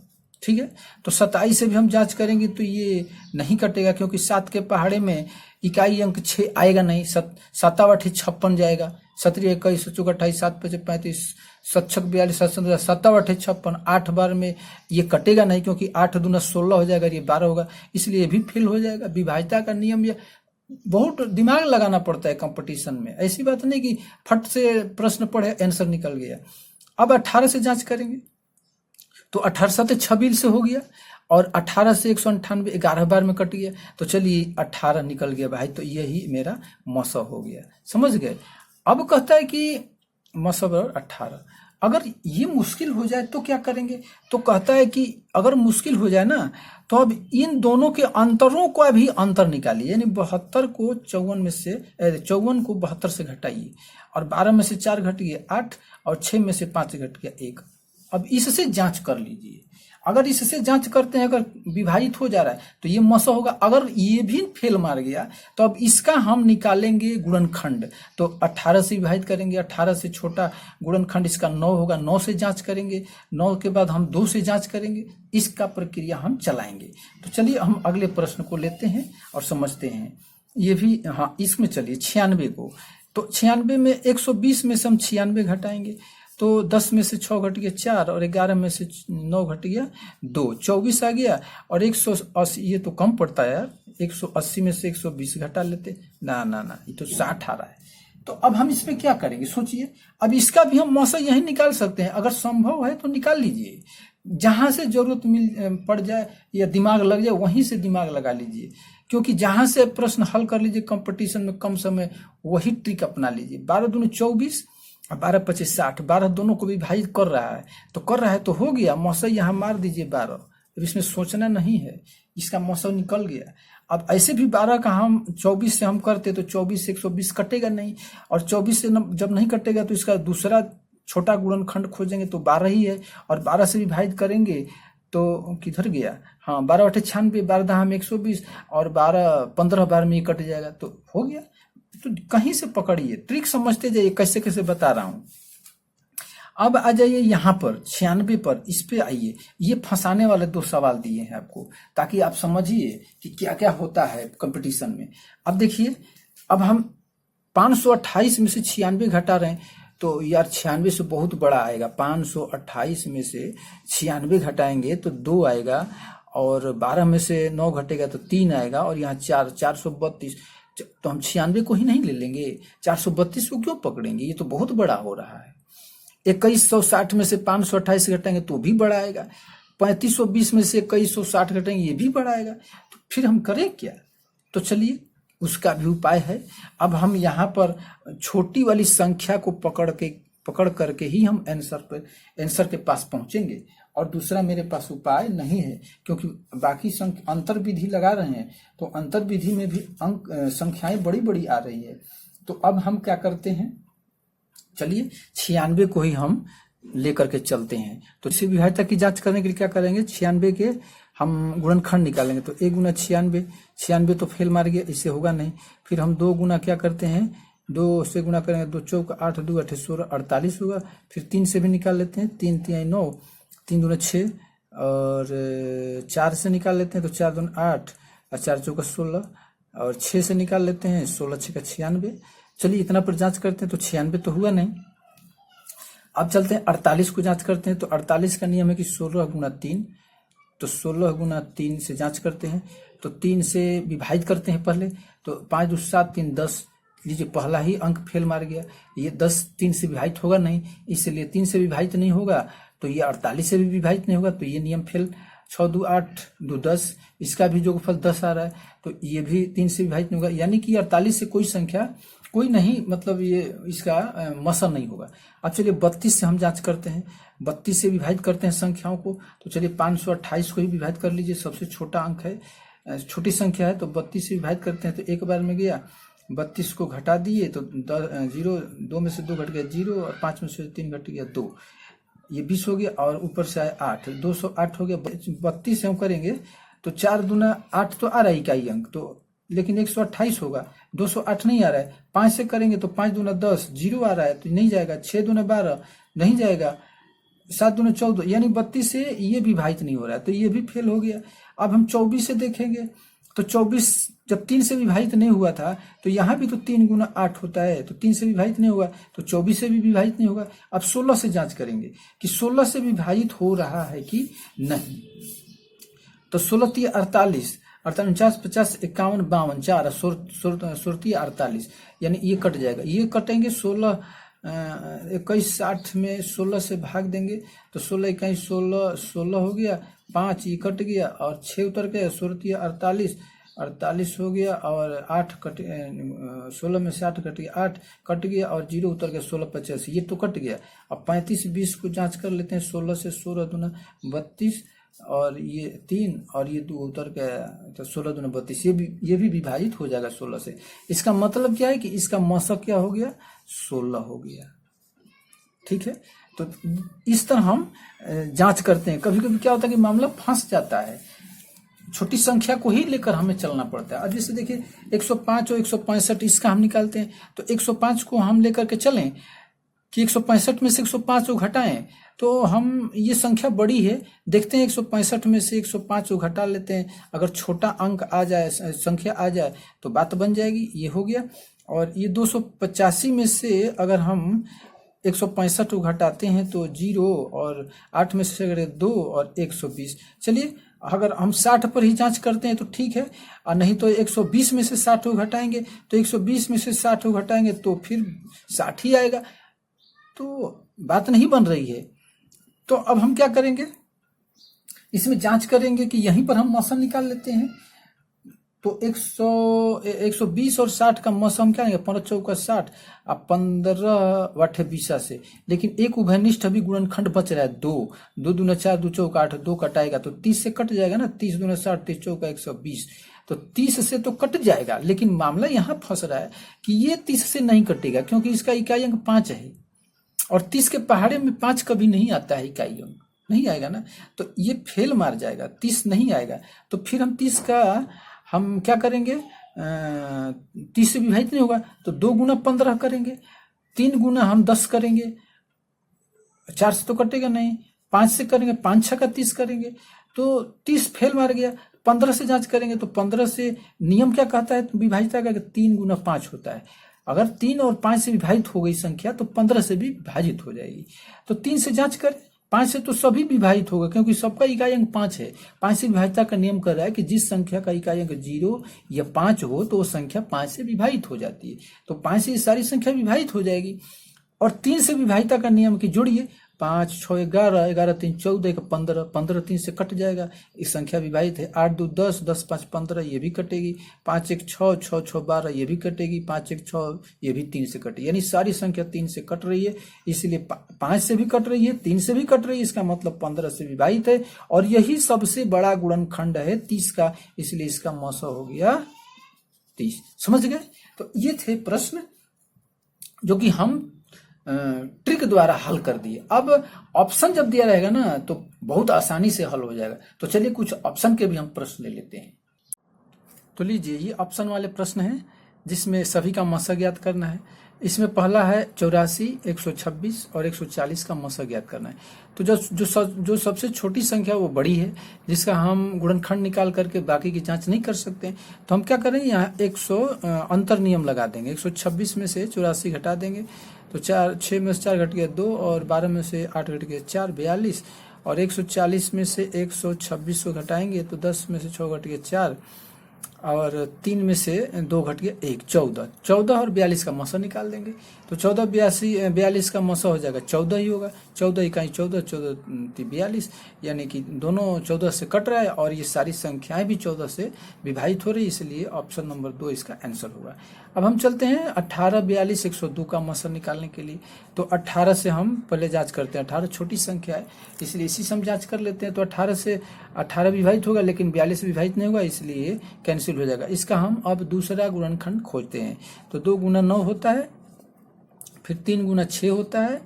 ठीक है, तो 27 से भी हम जांच करेंगे तो ये नहीं कटेगा, क्योंकि 7 के पहाड़े में इकाई अंक 6 आएगा नहीं। 7 8 56 जाएगा, 17 21 24 28 7 5 35 7 6 42 7 7 8 56, 8 बार में ये कटेगा नहीं, क्योंकि 8 दूना 16 हो जाएगा, ये 12 होगा, इसलिए ये भी फेल हो जाएगा। विभाज्यता का नियम ये बहुत दिमाग लगाना पड़ता है कंपटीशन में, ऐसी बात नहीं कि फट से प्रश्न पढ़े आंसर निकल गया। अब 18 से जांच करेंगे तो 18 7 26 से हो गया, और 18 से 198 11 बार में कट गया, तो चलिए 18 निकल गया भाई, तो यही मेरा मौसा हो गया। समझ गए? अब कहता है कि मौसा बराबर 18। अगर ये मुश्किल हो जाए तो क्या करेंगे? तो कहता है कि अगर मुश्किल हो जाए ना, तो अब इन दोनों के अंतरों को अभी अंतर निकालिए, यानी 72 को 54 में से 54 को 72 से घटाइए, और 12 में से 4 घट गया 8, और 6 में से 5 घट गया 1। अब इससे जांच कर लीजिए। अगर इससे जांच करते हैं, अगर विभाजित हो जा रहा है तो ये मसौ होगा। अगर ये भी फेल मार गया तो अब इसका हम निकालेंगे गुणनखंड। तो 18 से विभाजित करेंगे, 18 से छोटा गुणनखंड इसका 9 होगा, 9 से जांच करेंगे, 9 के बाद हम 2 से जांच करेंगे। इसका प्रक्रिया हम चलाएंगे। तो चलिए हम अगले प्रश्न को लेते हैं और समझते हैं। ये भी, हाँ, इसमें चलिए 96 को, तो 96 में 120 में से हम 96 घटाएंगे, तो 10 में से 6 घट गया 4, और 11 में से 9 घट गया 2, 24 आ गया। और 180, ये तो कम पड़ता है यार, 180 में से 120 घटा लेते, ना ना ना, ये तो 60 आ रहा है। तो अब हम इसमें क्या करेंगे, सोचिए। अब इसका भी हम मौसा यही निकाल सकते हैं, अगर संभव है तो निकाल लीजिए। जहां से जरूरत पड़ जाए या दिमाग लग जाए वहीं से दिमाग लगा लीजिए, क्योंकि जहां से प्रश्न हल कर लीजिए कंपटीशन में कम समय, वही ट्रिक अपना लीजिए। 12 दूनी 24, 12 25 60, 12 दोनों को विभाजित कर रहा है तो हो गया। मौसा यहाँ मार दीजिए 12, अब इसमें सोचना नहीं है, इसका मौसा निकल गया। अब ऐसे भी 12 का हम 24 से हम करते तो 24 से 120 कटेगा नहीं, और 24 से जब नहीं कटेगा तो इसका दूसरा छोटा गुणनखंड खोजेंगे तो 12 ही है, और 12 से विभाजित करेंगे तो किधर गया, हाँ, 12 8 96, 12 हम 120, और 15 बार में ये कट जाएगा, तो हो गया। तो कहीं से पकड़िए, ट्रिक समझते जाइए, कैसे कैसे बता रहा हूं। अब आ जाइए यहाँ पर 96 पर, इस पे आइए। ये फंसाने वाले 2 सवाल दिए हैं आपको, ताकि आप समझिए कि क्या क्या होता है कंपटीशन में। अब देखिए, अब हम 528 में से 96 घटा रहे हैं, तो यार 96 से बहुत बड़ा आएगा। 528 में से 96 घटाएंगे तो 2 आएगा, और 12 में से 9 घटेगा तो 3 आएगा, और यहाँ 432। तो हम 96 को ही नहीं ले लेंगे, 432 को क्यों पकड़ेंगे, ये तो बहुत बड़ा हो रहा है। 2160 में से 528 घटाएंगे तो भी बड़ा आएगा, 3520 में से 2160 घटाएंगे, ये भी बड़ा आएगा। तो फिर हम करें क्या, तो चलिए उसका भी उपाय है। अब हम यहाँ पर छोटी वाली संख्या को पकड़ करके ही हम आंसर के पास पहुंचेंगे, और दूसरा मेरे पास उपाय नहीं है, क्योंकि बाकी अंतर विधि लगा रहे हैं, तो अंतर विधि में भी संख्याएं बड़ी बड़ी आ रही है। तो अब हम क्या करते हैं, चलिए 96 को ही हम लेकर के चलते हैं। तो इसी विभाज्यता की जांच करने के लिए क्या करेंगे, 96 के हम गुणनखंड निकालेंगे। तो 1 गुना 96 तो फेल मार गया, इससे होगा नहीं। फिर हम 2 गुना क्या करते हैं, 2 से गुना करेंगे, 2 चौक 8, 2 8 16, 48 होगा। फिर 3 से भी निकाल लेते हैं, 3 3 9, 3 दूना 6, और 4 से निकाल लेते हैं, तो 4 दूना 8, और 4 चौका 16, और 6 से निकाल लेते हैं, 16 6 का 96। चलिए इतना पर जांच करते हैं, तो 96 तो हुआ नहीं। अब चलते हैं 48 को जांच करते हैं। तो 48 का नियम है कि 16 गुना 3, तो 16 गुना 3 से जांच करते हैं। तो 3 से विभाजित करते हैं पहले, तो 5 2 7 3 10, लीजिए पहला ही अंक फेल मार गया। ये 10 3 से विभाजित होगा नहीं, इसलिए 3 से विभाजित नहीं होगा, तो ये 48 से भी विभाजित नहीं होगा, तो ये नियम फेल। 6 2 8 2 10, इसका भी योगफल 10 आ रहा है, तो ये भी 3 से विभाजित नहीं होगा, यानी कि 48 से कोई संख्या कोई नहीं, मतलब ये इसका मसा नहीं होगा। अब चलिए 32 से हम जांच करते हैं, 32 से विभाजित करते हैं संख्याओं को। तो चलिए 528 को ही विभाजित कर लीजिए, सबसे छोटा अंक है, छोटी संख्या है, तो 32 से विभाजित करते हैं, तो एक बार में गया। 32 को घटा दिए तो 0, 2 में से 2 घट गया 0, और 5 में से 3 घट गया 2, ये 20 हो गया, और ऊपर से आया 8, 208 हो गया। 32 से हम करेंगे तो 4 दूना 8 तो आ रहा है इकाई अंक, तो लेकिन 128 होगा, 208 नहीं आ रहा है। 5 से करेंगे तो 5 दूना 10, 0 आ रहा है, तो नहीं जाएगा। 6 दूना 12 नहीं जाएगा, 7 दूना 14, यानी 32 से ये विभाजित नहीं हो रहा है, तो ये भी फेल हो गया। अब हम 24 से देखेंगे, तो 24 जब 3 से विभाजित नहीं हुआ था, तो यहाँ भी तो 3 गुना 8 होता है, तो 3 से विभाजित नहीं होगा, तो 24 से भी विभाजित नहीं होगा। अब 16 से जांच करेंगे कि 16 से विभाजित हो रहा है कि नहीं। तो 16 3 48, 49 50 51 52, 4 16 48, यानी ये कट जाएगा। ये कटेंगे 16 21 60 में 16 से भाग देंगे, तो 16 21 16 16 हो गया, 5 ये कट गया, और 6 उतर गया, 16 48 हो गया, और 8 कट, 16 में से 8 कट गया, 8 कट गया, और 0 उतर गया, 16 85, ये तो कट गया। अब 35 20 को जांच कर लेते हैं, 16 से 16 दूना 32, और ये 3 और ये 2 उतर गया, तो 16 दूना 32, ये भी विभाजित हो जाएगा 16 से। इसका मतलब क्या है कि इसका मौसक क्या हो गया, 16 हो गया। ठीक है। तो इस तरह हम जांच करते हैं। कभी कभी क्या होता है कि मामला फंस जाता है, छोटी संख्या को ही लेकर हमें चलना पड़ता है। अब जैसे देखिए 105 और 165 इसका हम निकालते हैं, तो 105 को हम लेकर के चलें कि 165 में से 105 को घटाएं, तो हम ये संख्या बड़ी है, देखते हैं 165 में से 105 को घटा लेते हैं, अगर छोटा अंक आ जाए, संख्या आ जाए तो बात बन जाएगी। ये हो गया। और ये 285 में से अगर हम 165 को घटाते हैं तो 0, और 8 में से अगर 2 और 120। चलिए अगर हम 60 पर ही जांच करते हैं तो ठीक है, और नहीं तो 120 में से 60 को घटाएंगे, तो 120 में से 60 को घटाएंगे तो फिर 60 ही आएगा, तो बात नहीं बन रही है। तो अब हम क्या करेंगे, इसमें जांच करेंगे कि यहीं पर हम मौसम निकाल लेते हैं। तो 120 और 60 का मौसम क्या है, 5 चौका 60 और 15 वाठे 20 से, लेकिन एक उभयनिष्ठ अभी गुणनखंड बच रहा है 2, 2 दूना 4, 2 चौका 8, 2 कटाएगा तो 30 से कट जाएगा ना, 30 दूना 60, 30 चौका 120, तो 30 से तो कट जाएगा। लेकिन मामला यहाँ फंस रहा है कि ये 30 से नहीं कटेगा, क्योंकि इसका इकाई अंक 5 है, और 30 के पहाड़े में 5 कभी नहीं आता है, इकाई अंक नहीं आएगा ना, तो ये फेल मार जाएगा, 30 नहीं आएगा। तो फिर हम 30 का हम क्या करेंगे, 30 से विभाजित नहीं होगा तो 2 गुना 15 करेंगे, 3 गुना हम 10 करेंगे, 4 से तो कटेगा नहीं, 5 से करेंगे, 5 6 का 30 करेंगे, तो 30 फेल मार गया। 15 से जांच करेंगे तो 15 से नियम क्या कहता है, तो विभाजिता का 3 गुना 5 होता है। अगर 3 और 5 से विभाजित हो गई संख्या तो 15 से भी विभाजित हो जाएगी। तो 3 से जांच करें, 5 से तो सभी विभाजित होगा, क्योंकि सबका इकाई अंक 5 है। 5 से विभाजिता का नियम कर रहा है कि जिस संख्या का इकाई अंक 0 या 5 हो तो वो संख्या 5 से विभाजित हो जाती है। तो 5 से ये सारी संख्या विभाजित हो जाएगी। और 3 से विभाजिता का नियम की जोड़िए, 5 6 11, 11 3 14, 15, 15 3 से कट जाएगा, इस संख्या विभाजित है। 8 2 10, 10 5 15, ये भी कटेगी। 5 1 6, 6 6 12, ये भी कटेगी। 5 1 6, ये भी 3 से कटेगी, यानी सारी संख्या 3 से कट रही है। इसलिए 5 से भी कट रही है, 3 से भी कट रही है, इसका मतलब 15 से विभाजित है, और यही सबसे बड़ा गुणनखंड है 30 का, इसलिए इसका मौसा हो गया 30। समझ गए? तो ये थे प्रश्न जो कि हम ट्रिक द्वारा हल कर दिए। अब ऑप्शन जब दिया रहेगा ना तो बहुत आसानी से हल हो जाएगा। तो चलिए कुछ ऑप्शन के भी हम प्रश्न ले लेते हैं। तो लीजिए, ये ऑप्शन वाले प्रश्न हैं जिसमें सभी का मौसा ज्ञात करना है। इसमें पहला है 84, 126 और 140 का मौसा ज्ञात करना है। तो जो सबसे छोटी संख्या वो बड़ी है, जिसका हम गुणनखंड निकाल करके बाकी की जांच नहीं कर सकते, तो हम क्या करेंगे, यहाँ 100 अंतर नियम लगा देंगे। 126 में से 84 घटा देंगे तो 6 में से 4 घट गया 2, और 12 में से 8 घट गया 4, 42, और 140 में से 126 को घटाएंगे तो 10 में से 6 घट गया 4, और 3 में से 2 घट गया 1, 14। 14 और 42 का मौसा निकाल देंगे तो 14 42 का मौसा हो जाएगा 14 ही होगा। 14 इकाई 14, 14 42, यानी कि दोनों 14 से कट रहा है और ये सारी संख्याएं भी 14 से विभाजित हो रही है, इसलिए ऑप्शन नंबर 2 इसका आंसर होगा। अब हम चलते हैं 18 42 102 का मौसा निकालने के लिए। तो 18 से हम पहले जांच करते हैं। 18 छोटी संख्या है, इसलिए इसी से हम जांच कर लेते हैं। तो 18 से 18 विभाजित होगा, लेकिन 42 विभाजित नहीं होगा, इसलिए कैंसिल हो जाएगा। इसका हम अब दूसरा गुणनखंड खोजते हैं। तो 2 गुना 9 होता है, फिर 3 गुना 6 होता है,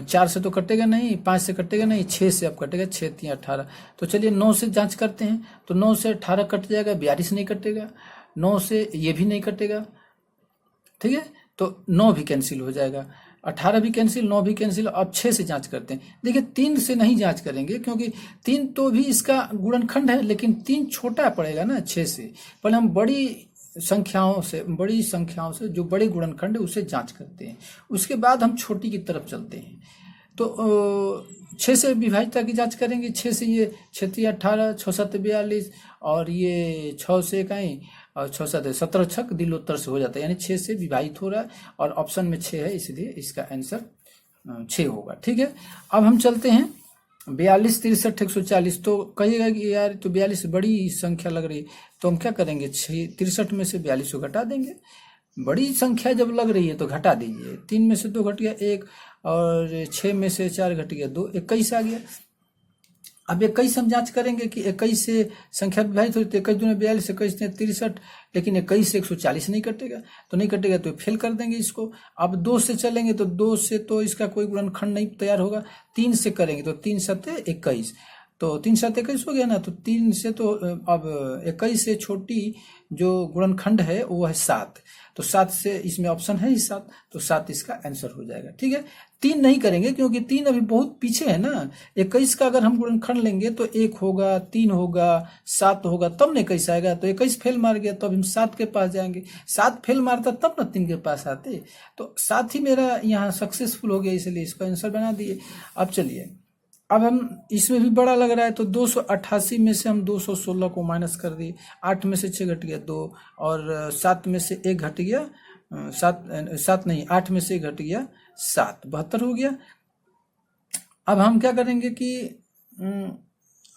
4 से तो कटेगा नहीं, 5 से कटेगा नहीं, 6 से अब कटेगा, 6 3 18। तो चलिए 9 से जांच करते हैं। तो 9 से 18 कट जाएगा, 42 नहीं कटेगा, 9 से ये भी नहीं कटेगा, ठीक है, तो 9 भी कैंसिल हो जाएगा, 18 भी कैंसिल, 9 भी कैंसिल। अब 6 से जांच करते हैं। देखिए 3 से नहीं जांच करेंगे, क्योंकि 3 तो भी इसका गुणनखंड है, लेकिन 3 छोटा पड़ेगा ना 6 से। पहले हम बड़ी संख्याओं से जो बड़े गुणनखंड है उसे जांच करते हैं, उसके बाद हम छोटी की तरफ चलते हैं। तो 6 से विभाजिता की जांच करेंगे। 6 से ये 6 3 18, 6 7 42, और ये 6 से इकाई और 6 7 17 छक दिलोत्तर से हो जाता है, यानी 6 से विभाजित हो रहा है, और ऑप्शन में 6 है, इसलिए इसका आंसर 6 होगा। ठीक है, अब हम चलते हैं 42 63 140। तो कहिएगा कि यार तो 42 बड़ी संख्या लग रही है, तो हम क्या करेंगे, 63 में से 42 को घटा देंगे। बड़ी संख्या जब लग रही है तो घटा दीजिए। 3 में से 2 घट गया 1, और 6 में से 4 घट गया 2, 21 आ गया। अब 21 हम जांच करेंगे कि 21 से संख्या विभाजित होती है, 21 दूनी 42, 21 ने 63, लेकिन 21 से 140 नहीं कटेगा, तो नहीं कटेगा तो फेल कर देंगे इसको। अब 2 से चलेंगे तो 2 से तो इसका कोई गुणनखंड नहीं तैयार होगा। 3 से करेंगे तो 3 सत्ते 21, तो 3 7 21 हो गया ना, तो 3 से तो अब 21 से छोटी जो गुणनखंड है वो है 7, तो 7 से इसमें ऑप्शन है ही 7, तो 7 इसका आंसर हो जाएगा। ठीक है, 3 नहीं करेंगे क्योंकि 3 अभी बहुत पीछे है ना। 21 का अगर हम गुणनखंड लेंगे तो 1 होगा, 3 होगा, 7 होगा, तब ना 21 आएगा। तो 21 फेल मार गया तो अब हम 7 के पास जाएंगे, 7 फेल मारता तब ना 3 के पास आते, तो 7 ही मेरा यहाँ सक्सेसफुल हो गया, इसलिए इसको आंसर बना दिए। अब चलिए, अब हम इसमें भी बड़ा लग रहा है तो 288 में से हम 216 को माइनस कर दिए, 8 में से 6 घट गया 2, और 7 में से 1 घट गया, 7 नहीं 8 में से 1 घट गया 7, 72 हो गया। अब हम क्या करेंगे कि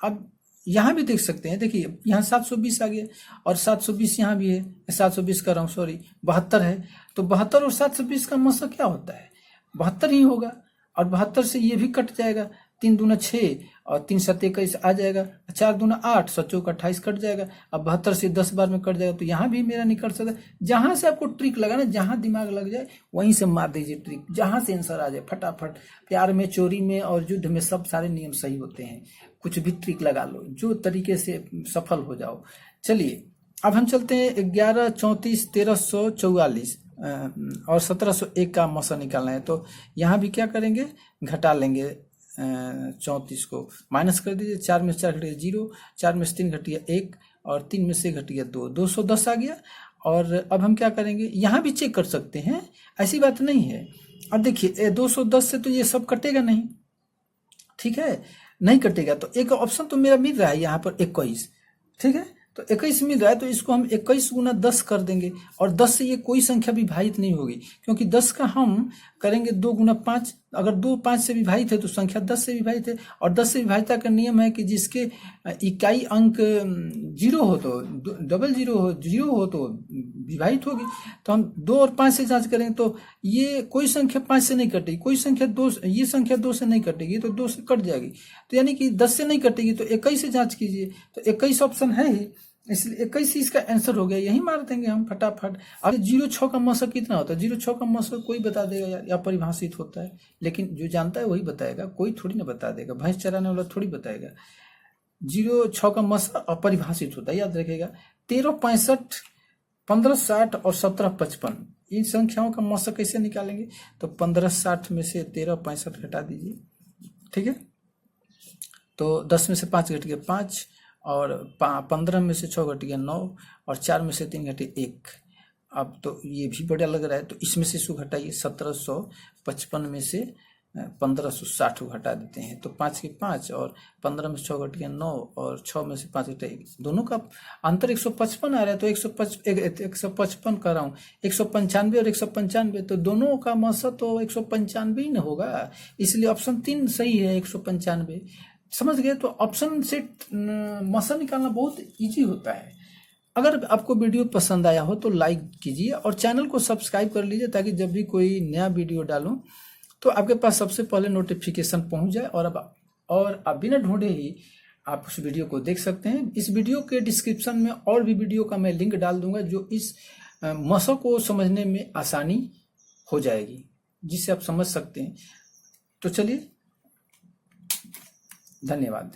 अब यहाँ भी देख सकते हैं, देखिए यहाँ 720 आ गया और 720 यहाँ भी है, 720 कर रहा हूँ सॉरी, 72 है, तो 72 और 720 का मसा क्या होता है, 72 ही होगा, और 72 से ये भी कट जाएगा, 3 दूना 6 और 3 7 21 आ जाएगा, 4 दूना 8, 7 चौक 28 कट जाएगा। अब 72 से 10 बार में कट जाएगा, तो यहाँ भी मेरा निकल सकता है। जहां से आपको ट्रिक लगा ना, जहां दिमाग लग जाए वहीं से मार दीजिए ट्रिक, जहां से आंसर आ जाए फटाफट। प्यार में, चोरी में और युद्ध में सब सारे नियम सही होते हैं, कुछ भी ट्रिक लगा लो, जो तरीके से सफल हो जाओ। चलिए अब हम चलते हैं 11 34 1344 और 1701 का मौसा निकालना है, तो यहाँ भी क्या करेंगे, घटा लेंगे 34 को, माइनस कर दीजिए, 4 में से 4 घट गया 0, 4 में से 3 घट गया 1, और 3 में से घट गया 2, 210 आ गया। और अब हम क्या करेंगे, यहाँ भी चेक कर सकते हैं, ऐसी बात नहीं है। अब देखिए 210 से तो ये सब कटेगा नहीं, ठीक है, नहीं कटेगा, तो एक ऑप्शन तो मेरा मिल रहा है यहाँ पर 21, ठीक है, तो 21 मिल रहा है, तो इसको हम 21 गुना 10 कर देंगे, और 10 से ये कोई संख्या विभाजित नहीं होगी, क्योंकि 10 का हम करेंगे 2 गुना 5, अगर 2 5 से विभाजित है तो संख्या 10 से विभाजित है, और 10 से विभाजिता का नियम है कि जिसके इकाई अंक 0 हो तो 0 हो तो विभाजित होगी। तो हम 2 और 5 से जांच करेंगे तो ये कोई संख्या 5 से नहीं कटेगी, कोई संख्या 2, ये संख्या 2 से नहीं कटेगी, तो 2 से कट जाएगी, तो यानी कि 10 से नहीं कटेगी, तो 21 से जांच कीजिए, तो 21 ऑप्शन है ही, इसलिए 21 इसका आंसर हो गया, यही मार देंगे हम फटाफट। अब 0-6 का मौसा कितना होता है, 0-6 का मौसा कोई बता देगा या परिभाषित होता है, लेकिन जो जानता है वही बताएगा, कोई थोड़ी ना बता देगा, भैंस चराने वाला थोड़ी बताएगा। 0-6 का मौसा अपरिभाषित होता है, याद रखेगा। 13 65 15 60 और 17 55, इन संख्याओं का मौसा कैसे निकालेंगे, तो 15 60 में से 13 65 घटा दीजिए, ठीक है, तो 10 में से 5 घट गया 5, और 15 में से 6 घट गया 9, और 4 में से 3 घटे 1। अब तो ये भी बड़ा लग रहा है, तो इसमें से 100 घटाइए, 1755 में से 1560 को घटा देते हैं, तो 5 के 5, और 15 में से 6 घट गया 9, और 6 में से 5 घटा 1, दोनों का अंतर 155 आ रहा है, तो 155 कर रहा हूँ, 195 और 195, तो दोनों का मौसा तो 195 ही न होगा, इसलिए ऑप्शन 3 सही है, 195। समझ गए, तो ऑप्शन से मौसा निकालना बहुत इजी होता है। अगर आपको वीडियो पसंद आया हो तो लाइक कीजिए और चैनल को सब्सक्राइब कर लीजिए, ताकि जब भी कोई नया वीडियो डालूं तो आपके पास सबसे पहले नोटिफिकेशन पहुंच जाए, और आप बिना ढूंढे ही आप उस वीडियो को देख सकते हैं। इस वीडियो के डिस्क्रिप्शन में और भी वीडियो का मैं लिंक डाल दूंगा, जो इस मौसा को समझने में आसानी हो जाएगी, जिससे आप समझ सकते हैं। तो चलिए, धन्यवाद।